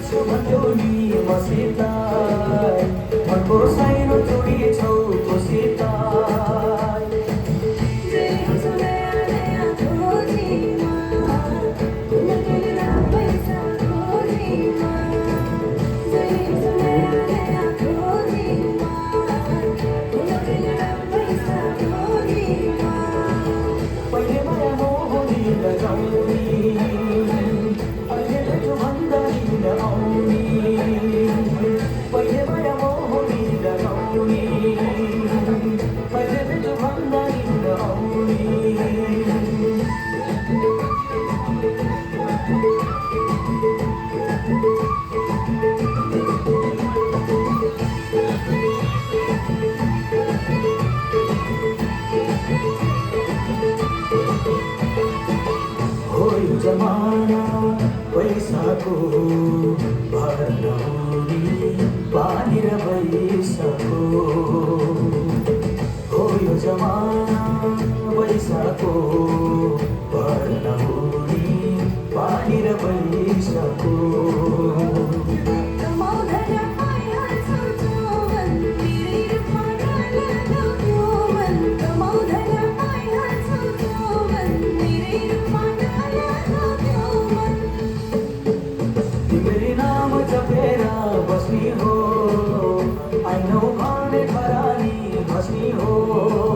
गर्छु भन्यो नि मसित मनको साइनो जोडिछौ तँसित पहिले माया मोहनी लगाउने अहिले भेट्यो भन्दा हिँड आउने पहिले माया मोहनी लगाउने अहिले भेट्यो भन्दा हिँड आउने हो यो जमाना पैसाको भर नहुने पानी र पैसाको हो यो जमाना पैसाको भर नहुने पानी र पैसाको तिम्रै नाम जपेर बस्ने हो आइनौ भने खरानी बस्ने हो